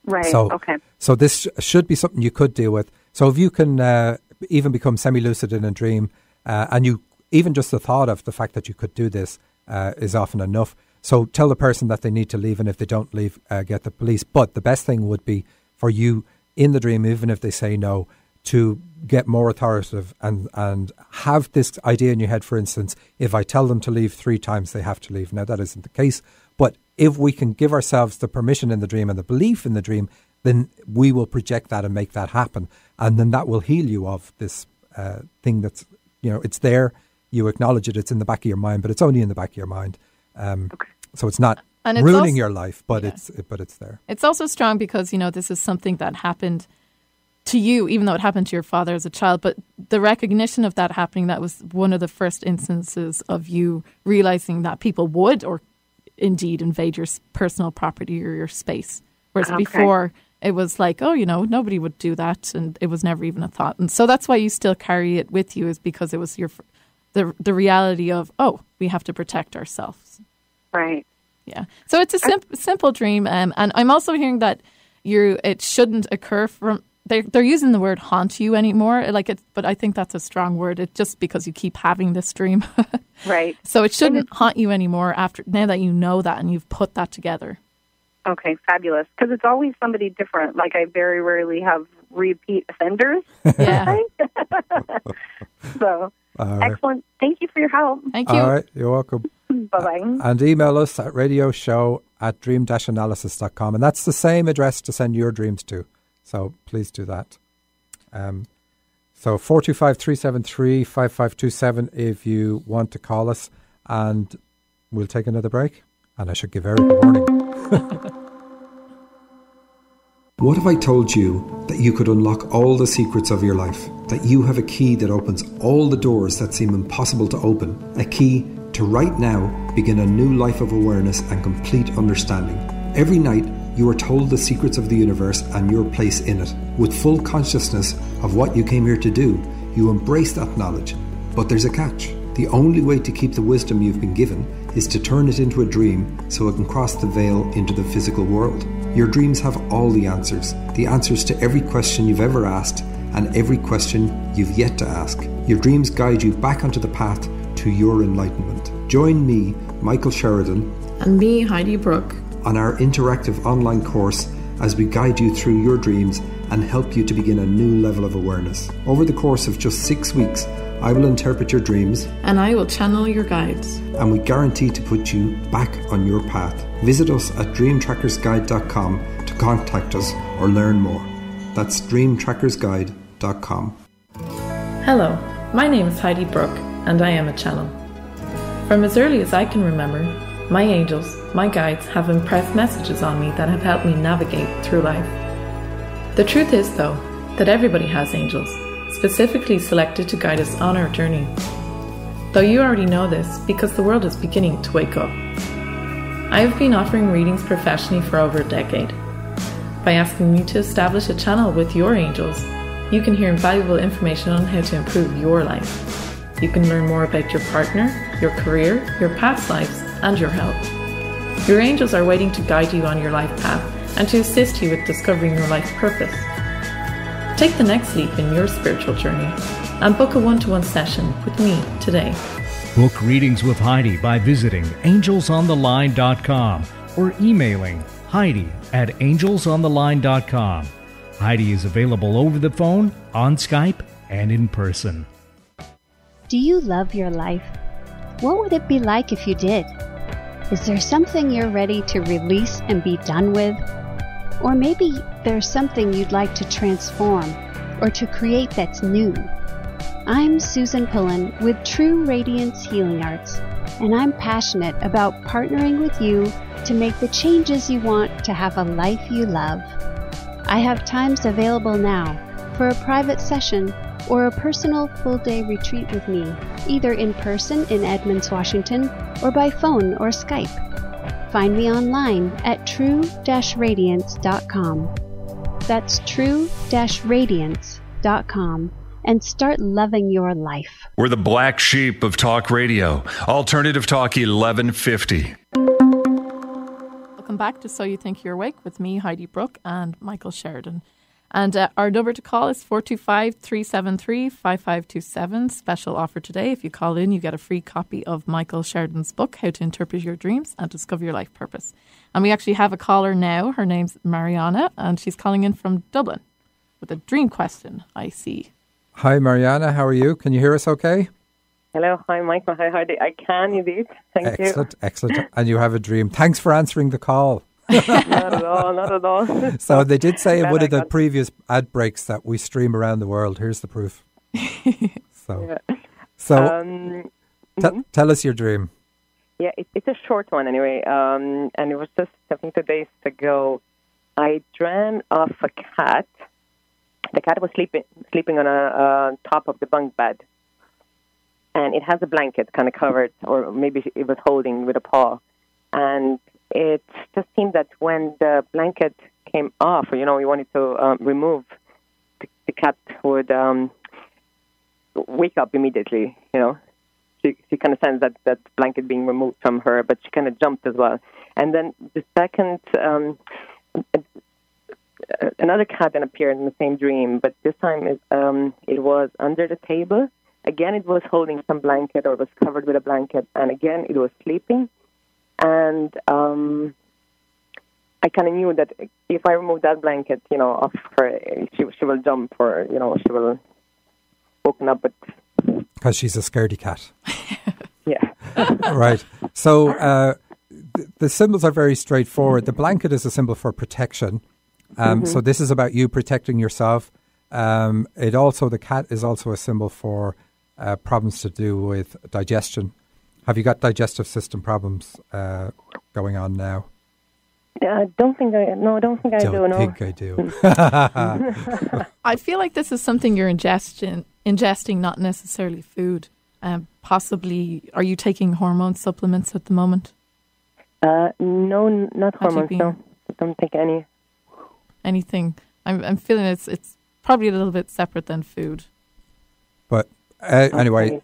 [SPEAKER 3] Right. Okay.
[SPEAKER 2] So this should be something you could deal with. So if you can even become semi-lucid in a dream, and you even just the thought of the fact that you could do this is often enough. So tell the person that they need to leave, and if they don't leave, get the police. But the best thing would be for you in the dream, even if they say no, to get more authoritative and have this idea in your head. For instance, if I tell them to leave 3 times, they have to leave. Now that isn't the case, but if we can give ourselves the permission in the dream and the belief in the dream, then we will project that and make that happen. And then that will heal you of this thing that's, it's there. You acknowledge it. It's in the back of your mind, but it's only in the back of your mind.
[SPEAKER 3] Okay.
[SPEAKER 2] So it's not ruining your life, but it's there.
[SPEAKER 1] It's also strong because, this is something that happened to you, even though it happened to your father as a child. But the recognition of that happening, that was one of the first instances of you realizing that people would or indeed invade your personal property or your space. Whereas before it was like, nobody would do that, and it was never even a thought. And so that's why you still carry it with you, is because it was the reality of, we have to protect ourselves.
[SPEAKER 3] Right.
[SPEAKER 1] Yeah. So it's a simple dream. And I'm also hearing that it shouldn't occur from, they're using the word haunt you anymore. But I think that's a strong word. It's just because you keep having this dream.
[SPEAKER 3] Right.
[SPEAKER 1] So it shouldn't haunt you anymore now that you know that and you've put that together.
[SPEAKER 3] Okay, fabulous. Because it's always somebody different. Like, I very rarely have repeat offenders.
[SPEAKER 1] Yeah.
[SPEAKER 3] So, excellent. Thank you for your help.
[SPEAKER 1] Thank you.
[SPEAKER 2] All right, you're welcome.
[SPEAKER 3] Bye-bye.
[SPEAKER 2] And email us at radioshow@dream-analysis.com. And that's the same address to send your dreams to. So please do that. So 425-373-5527 if you want to call us. And we'll take another break. And I should give Eric a warning.
[SPEAKER 4] What if I told you that you could unlock all the secrets of your life? That you have a key that opens all the doors that seem impossible to open? A key to right now begin a new life of awareness and complete understanding. Every night you are told the secrets of the universe and your place in it. With full consciousness of what you came here to do, you embrace that knowledge. But there's a catch. The only way to keep the wisdom you've been given is to turn it into a dream so it can cross the veil into the physical world. Your dreams have all the answers to every question you've ever asked and every question you've yet to ask. Your dreams guide you back onto the path to your enlightenment. Join me, Michael Sheridan,
[SPEAKER 5] and me, Heidi Brooke,
[SPEAKER 4] on our interactive online course as we guide you through your dreams and help you to begin a new level of awareness. Over the course of just 6 weeks, I will interpret your dreams,
[SPEAKER 5] and I will channel your guides.
[SPEAKER 4] And we guarantee to put you back on your path. Visit us at dreamtrackersguide.com to contact us or learn more. That's dreamtrackersguide.com.
[SPEAKER 5] Hello, my name is Heidi Brooke, and I am a channel. From as early as I can remember, my angels, my guides, have impressed messages on me that have helped me navigate through life. The truth is, though, that everybody has angels, specifically selected to guide us on our journey. Though you already know this because the world is beginning to wake up. I have been offering readings professionally for over a decade. By asking me to establish a channel with your angels, you can hear invaluable information on how to improve your life. You can learn more about your partner, your career, your past lives, and your health. Your angels are waiting to guide you on your life path and to assist you with discovering your life purpose. Take the next leap in your spiritual journey and book a one-to-one session with me today.
[SPEAKER 6] Book readings with Heidi by visiting angelsontheline.com or emailing Heidi@angelsontheline.com. Heidi is available over the phone, on Skype, and in person.
[SPEAKER 7] Do you love your life? What would it be like if you did? Is there something you're ready to release and be done with? Or maybe there's something you'd like to transform or to create that's new. I'm Susan Pullen with True Radiance Healing Arts, and I'm passionate about partnering with you to make the changes you want to have a life you love. I have times available now for a private session or a personal full-day retreat with me, either in person in Edmonds, Washington, or by phone or Skype. Find me online at true-radiance.com. That's true-radiance.com, and start loving your life.
[SPEAKER 8] We're the black sheep of talk radio. Alternative Talk 1150.
[SPEAKER 1] Welcome back to So You Think You're Awake with me, Heidi Brooke, and Michael Sheridan. And our number to call is 425-373-5527. Special offer today. If you call in, you get a free copy of Michael Sheridan's book, How to Interpret Your Dreams and Discover Your Life Purpose. And we actually have a caller now. Her name's Mariana, and she's calling in from Dublin with a dream question, I see.
[SPEAKER 2] Hi, Mariana. How are you? Can you hear us okay?
[SPEAKER 10] Hello. Hi, Michael. Hi, Heidi. I can indeed. Thank you.
[SPEAKER 2] Excellent. And you have a dream. Thanks for answering the call.
[SPEAKER 10] Not at all.
[SPEAKER 2] So they did say in one of the previous ad breaks that we stream around the world. Here's the proof. Tell us your dream.
[SPEAKER 10] Yeah, it's a short one anyway. And it was just, I think, 2 days ago. I dreamt of a cat. The cat was sleeping on a top of the bunk bed. And it has a blanket kind of covered, or maybe it was holding with a paw. And it just seemed that when the blanket came off, or, you wanted to remove, the cat would wake up immediately, She kind of sensed that blanket being removed from her, but she kind of jumped as well. And then the second, another cat then appeared in the same dream, but this time it was under the table. Again, it was holding some blanket, or was covered with a blanket, and again, it was sleeping. And I kind of knew that if I remove that blanket, off her, she will jump, or, she will woken up. But
[SPEAKER 2] because she's a scaredy cat.
[SPEAKER 10] Yeah.
[SPEAKER 2] Right. So the symbols are very straightforward. The blanket is a symbol for protection. So this is about you protecting yourself. The cat is also a symbol for problems to do with digestion. Have you got digestive system problems going on now?
[SPEAKER 10] I don't think I do.
[SPEAKER 1] I feel like this is something you're ingesting, not necessarily food. Possibly, are you taking hormone supplements at the moment?
[SPEAKER 10] No, not hormones. No, I don't take any.
[SPEAKER 1] Anything? I'm feeling it's probably a little bit separate than food.
[SPEAKER 2] But anyway,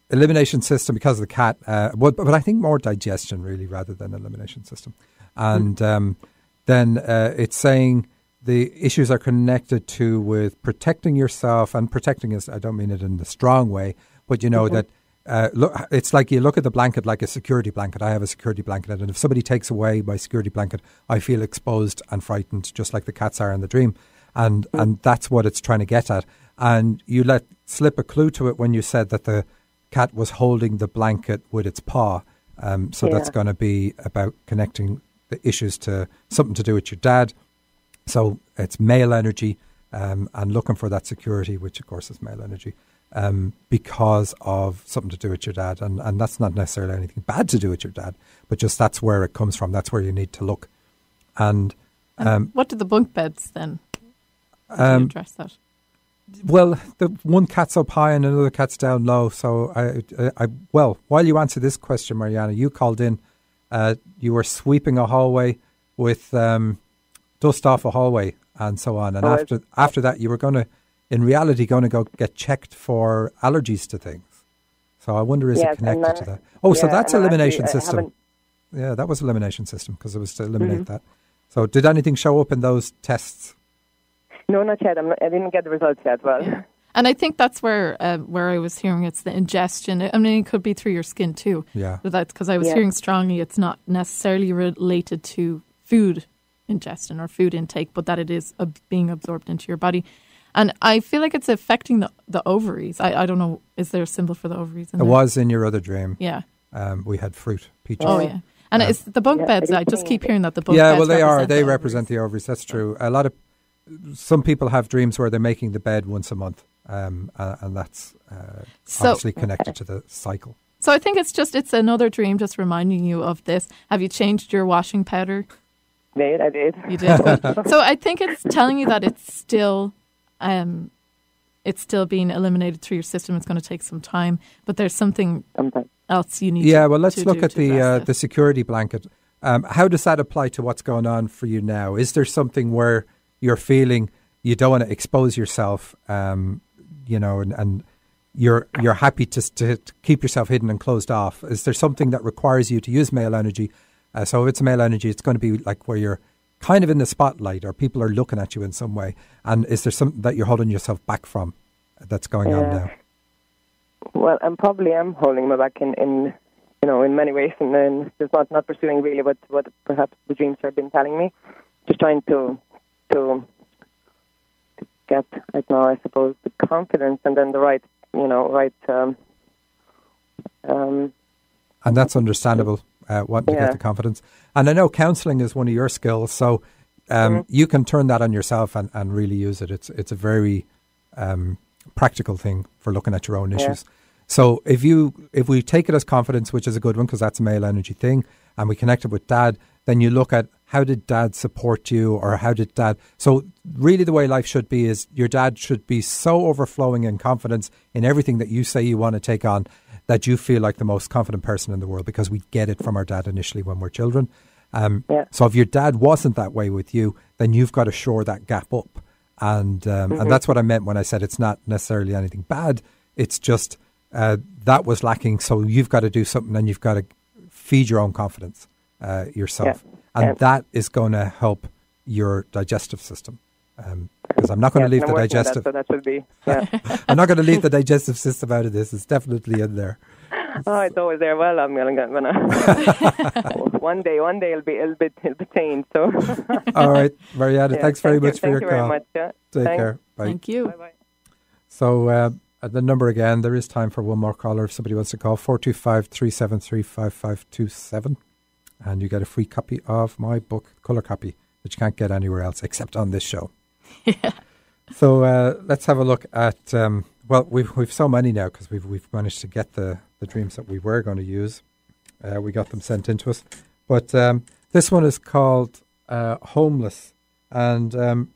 [SPEAKER 2] elimination system because of the cat. But I think more digestion really rather than elimination system. And then it's saying the issues are connected with protecting yourself, and protecting is, I don't mean it in the strong way, but that look, it's like you look at the blanket like a security blanket. I have a security blanket, and if somebody takes away my security blanket, I feel exposed and frightened, just like the cats are in the dream. And that's what it's trying to get at. And you let slip a clue to it when you said that the cat was holding the blanket with its paw. So that's going to be about connecting the issues to something to do with your dad. So it's male energy and looking for that security, which of course is male energy. Because of something to do with your dad. And that's not necessarily anything bad to do with your dad, but just that's where it comes from. That's where you need to look. And
[SPEAKER 1] what do the bunk beds then? How do you address that?
[SPEAKER 2] Well, the one cat's up high and another cat's down low. So, well, while you answer this question, Mariana, you called in. You were sweeping a hallway with dust off a hallway and so on. And after that, you were in reality, going to go get checked for allergies to things. So I wonder, is it connected to that? Oh, so that's elimination system. Yeah, that was elimination system because it was to eliminate that. So did anything show up in those tests?
[SPEAKER 10] No, not yet. I didn't get the results yet. Well,
[SPEAKER 1] and I think that's where I was hearing it's the ingestion. I mean, it could be through your skin too.
[SPEAKER 2] Yeah.
[SPEAKER 1] But that's because I was hearing strongly it's not necessarily related to food ingestion or food intake, but that it is being absorbed into your body. And I feel like it's affecting the ovaries. I don't know. Is there a symbol for the ovaries?
[SPEAKER 2] It was in your other dream.
[SPEAKER 1] Yeah.
[SPEAKER 2] We had fruit, peaches.
[SPEAKER 1] Oh, yeah. And it's the bunk beds. I just keep hearing that the bunk beds.
[SPEAKER 2] Yeah, well, they are. They represent the ovaries. That's true. Some people have dreams where they're making the bed once a month. And that's obviously connected to the cycle.
[SPEAKER 1] So I think it's another dream just reminding you of this. Have you changed your washing powder?
[SPEAKER 10] I did.
[SPEAKER 1] You did. So I think it's telling you that it's still being eliminated through your system. It's going to take some time, but there's something else you need to do.
[SPEAKER 2] Yeah, well, let's look at the security blanket. How does that apply to what's going on for you now? Is there something where you're feeling you don't want to expose yourself, and you're happy to keep yourself hidden and closed off? Is there something that requires you to use male energy? So if it's male energy, it's going to be like where you're kind of in the spotlight or people are looking at you in some way. And is there something that you're holding yourself back from that's going on now?
[SPEAKER 10] Well, I'm holding my back in many ways, and then just not pursuing really what perhaps the dreams have been telling me. Just trying to get right now, I suppose, the confidence and then the right.
[SPEAKER 2] And that's understandable. Wanting to get the confidence. And I know counselling is one of your skills, so you can turn that on yourself and really use it. It's a very practical thing for looking at your own issues. So if we take it as confidence, which is a good one because that's a male energy thing, and we connect it with dad, then you look at how did dad support you, or how did dad... So really the way life should be is your dad should be so overflowing in confidence in everything that you say you want to take on that you feel like the most confident person in the world, because we get it from our dad initially when we're children. So if your dad wasn't that way with you, then you've got to shore that gap up. And that's what I meant when I said it's not necessarily anything bad. It's just that was lacking. So you've got to do something, and you've got to feed your own confidence yourself. And that is going to help your digestive system. Because I'm not going to leave the digestive.
[SPEAKER 10] So that should be.
[SPEAKER 2] I'm not going to leave the digestive system out of this. It's definitely in there.
[SPEAKER 10] Oh, it's always there. Well, I'm gonna one day it'll be changed. So.
[SPEAKER 2] All right, Mariana. Thanks very much for your call.
[SPEAKER 10] Thank you very much.
[SPEAKER 2] Take care. Bye.
[SPEAKER 1] Thank you.
[SPEAKER 10] Bye.
[SPEAKER 2] So the number again. There is time for one more caller if somebody wants to call. 425-373-5527, and you get a free copy of my book, colour copy, that you can't get anywhere else except on this show.
[SPEAKER 1] Yeah.
[SPEAKER 2] So let's have a look at. We've so many now because we've managed to get the dreams that we were going to use. We got them sent in to us, but this one is called Homeless, and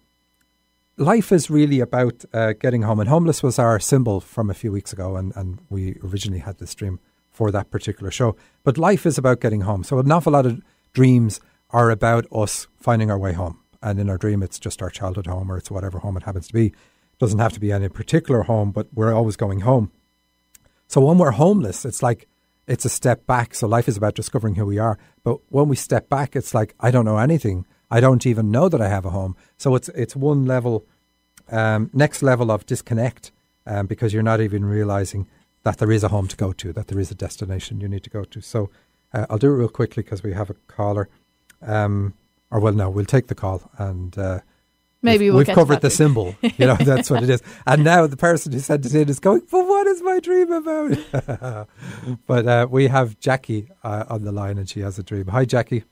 [SPEAKER 2] life is really about getting home. And homeless was our symbol from a few weeks ago, and we originally had this dream for that particular show. But life is about getting home. So an awful lot of dreams are about us finding our way home. And in our dream, it's just our childhood home, or it's whatever home it happens to be. It doesn't have to be any particular home, but we're always going home. So when we're homeless, it's like it's a step back. So life is about discovering who we are. But when we step back, it's like, I don't know anything. I don't even know that I have a home. So it's one level, next level of disconnect, because you're not even realizing that there is a home to go to, that there is a destination you need to go to. So I'll do it real quickly because we have a caller. We'll take the call, and
[SPEAKER 1] maybe
[SPEAKER 2] we've covered the symbol. That's what it is. And now the person who sent it in is going, but what is my dream about? But we have Jackie on the line, and she has a dream. Hi, Jackie.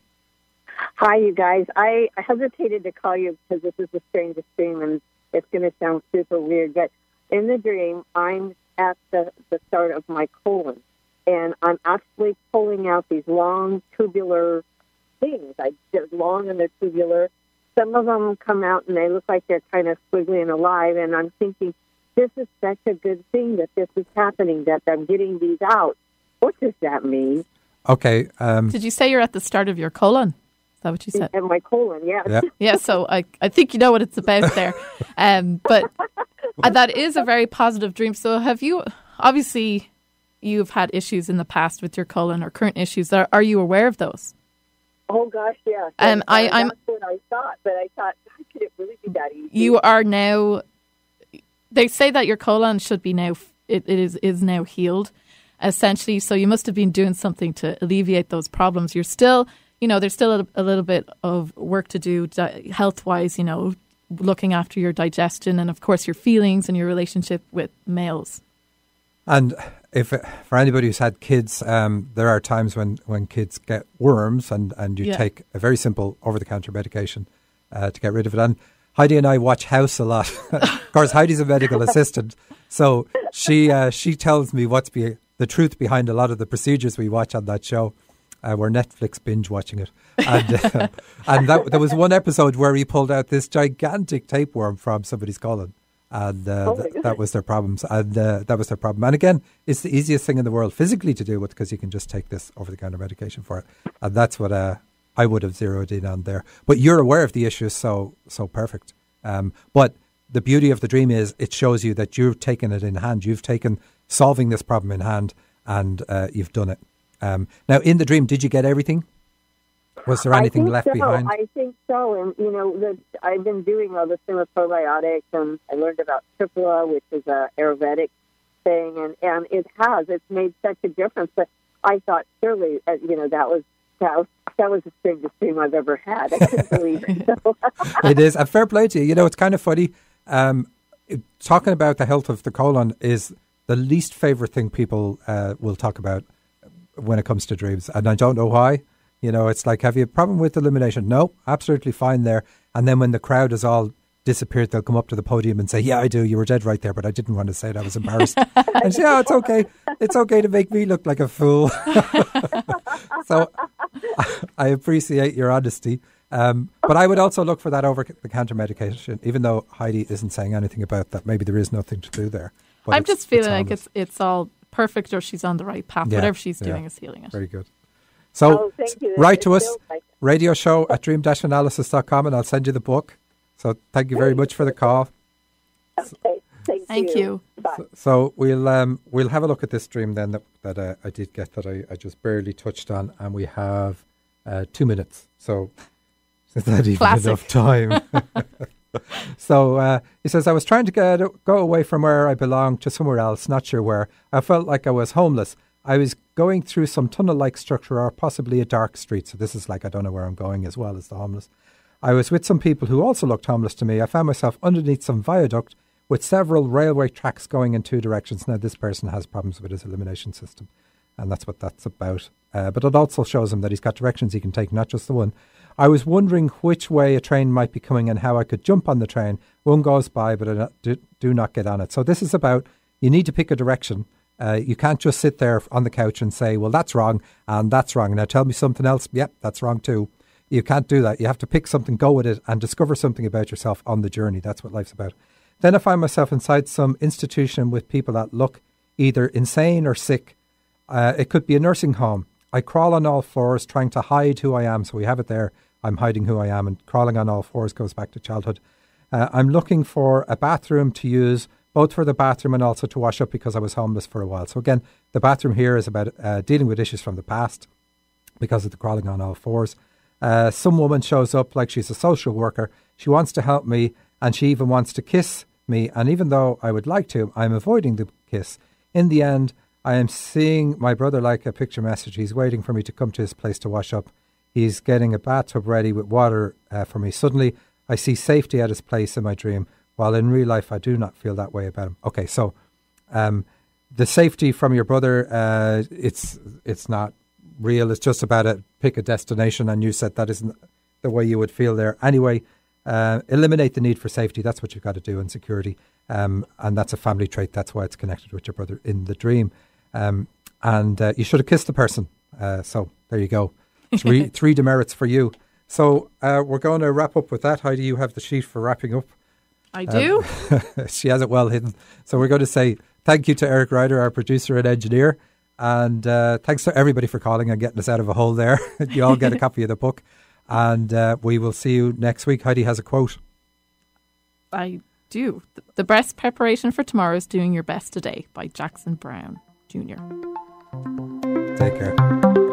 [SPEAKER 11] Hi, you guys. I hesitated to call you because this is the strangest dream, and it's going to sound super weird. But in the dream, I'm at the start of my colon, and I'm actually pulling out these long tubular things. They're long and they're tubular. Some of them come out and they look like they're kind of squiggly and alive, and I'm thinking, this is such a good thing that this is happening, that I'm getting these out. What does that mean?
[SPEAKER 2] Okay.
[SPEAKER 1] Did you say you're at the start of your colon? Is that what you said?
[SPEAKER 11] At my colon, yeah.
[SPEAKER 1] Yeah, so I think you know what it's about there. But that is a very positive dream. So have you, obviously, you've had issues in the past with your colon or current issues. Are you aware of those?
[SPEAKER 11] Oh, gosh, yeah.
[SPEAKER 1] I'm
[SPEAKER 11] that's what I thought, but I thought, could it really be that easy?
[SPEAKER 1] You are now, they say that your colon should be now, it is now healed, essentially. So you must have been doing something to alleviate those problems. You're still, there's still a little bit of work to do health-wise, looking after your digestion and, of course, your feelings and your relationship with males.
[SPEAKER 2] And for anybody who's had kids, there are times when kids get worms and you take a very simple over-the-counter medication to get rid of it. And Heidi and I watch House a lot. Of course, Heidi's a medical assistant, so she tells me what's the truth behind a lot of the procedures we watch on that show. We're Netflix binge watching it. And there was one episode where he pulled out this gigantic tapeworm from somebody's colon. And that was their problems. And that was their problem. And again, it's the easiest thing in the world physically to do with, because you can just take this over-the-counter medication for it. And that's what I would have zeroed in on there. But you're aware of the issues, so perfect. But the beauty of the dream is it shows you that you've taken it in hand. You've taken solving this problem in hand, and you've done it. Now, in the dream, did you get everything? Was there anything left behind?
[SPEAKER 11] I think so. And, I've been doing all this thing with probiotics, and I learned about tripla, which is a Ayurvedic thing, and it's made such a difference. But I thought, surely, that was the strangest dream I've ever had. I couldn't believe it.
[SPEAKER 2] It is. And fair play to you. It's kind of funny. Talking about the health of the colon is the least favorite thing people will talk about when it comes to dreams. And I don't know why. It's like, have you a problem with elimination? No, absolutely fine there. And then when the crowd has all disappeared, they'll come up to the podium and say, yeah, I do. You were dead right there, but I didn't want to say it. I was embarrassed. And say, it's okay. It's okay to make me look like a fool. So I appreciate your honesty. But I would also look for that over-the-counter medication, even though Heidi isn't saying anything about that. Maybe there is nothing to do there.
[SPEAKER 1] I'm just feeling like it's all perfect, or she's on the right path. Whatever she's doing is healing it.
[SPEAKER 2] Very good. So write to us, radio show at dream-analysis.com, and I'll send you the book. So thank you very much for the call.
[SPEAKER 11] Okay,
[SPEAKER 1] thank you.
[SPEAKER 11] Bye.
[SPEAKER 2] So we'll have a look at this dream then that I did get, that I just barely touched on, and we have 2 minutes. So it's not even enough time. So he says, I was trying to go away from where I belong to somewhere else, not sure where. I felt like I was homeless. I was going through some tunnel-like structure, or possibly a dark street. So this is like, I don't know where I'm going, as well as the homeless. I was with some people who also looked homeless to me. I found myself underneath some viaduct with several railway tracks going in two directions. Now, this person has problems with his elimination system, and that's what that's about. But it also shows him that he's got directions he can take, not just the one. I was wondering which way a train might be coming and how I could jump on the train. One goes by, but I do not get on it. So this is about, you need to pick a direction. You can't just sit there on the couch and say, well, that's wrong and that's wrong. Now tell me something else. Yep, that's wrong too. You can't do that. You have to pick something, go with it, and discover something about yourself on the journey. That's what life's about. Then I find myself inside some institution with people that look either insane or sick. It could be a nursing home. I crawl on all fours trying to hide who I am. So we have it there. I'm hiding who I am, and crawling on all fours goes back to childhood. I'm looking for a bathroom to use, both for the bathroom and also to wash up, because I was homeless for a while. So again, the bathroom here is about dealing with issues from the past because of the crawling on all fours. Some woman shows up like she's a social worker. She wants to help me, and she even wants to kiss me. And even though I would like to, I'm avoiding the kiss. In the end, I am seeing my brother like a picture message. He's waiting for me to come to his place to wash up. He's getting a bathtub ready with water for me. Suddenly, I see safety at his place in my dream, while in real life, I do not feel that way about him. Okay, so the safety from your brother, it's not real. It's just about pick a destination, and you said that isn't the way you would feel there. Anyway, eliminate the need for safety. That's what you've got to do in security. And that's a family trait. That's why it's connected with your brother in the dream. And you should have kissed the person. So there you go. Three demerits for you. So we're going to wrap up with that. Heidi, you have the sheet for wrapping up.
[SPEAKER 1] I do.
[SPEAKER 2] She has it well hidden. So we're going to say thank you to Eric Ryder, our producer and engineer. And thanks to everybody for calling and getting us out of a hole there. You all get a copy of the book. And we will see you next week. Heidi has a quote.
[SPEAKER 1] I do. The best preparation for tomorrow is doing your best today by Jackson Brown Jr.
[SPEAKER 2] Take care.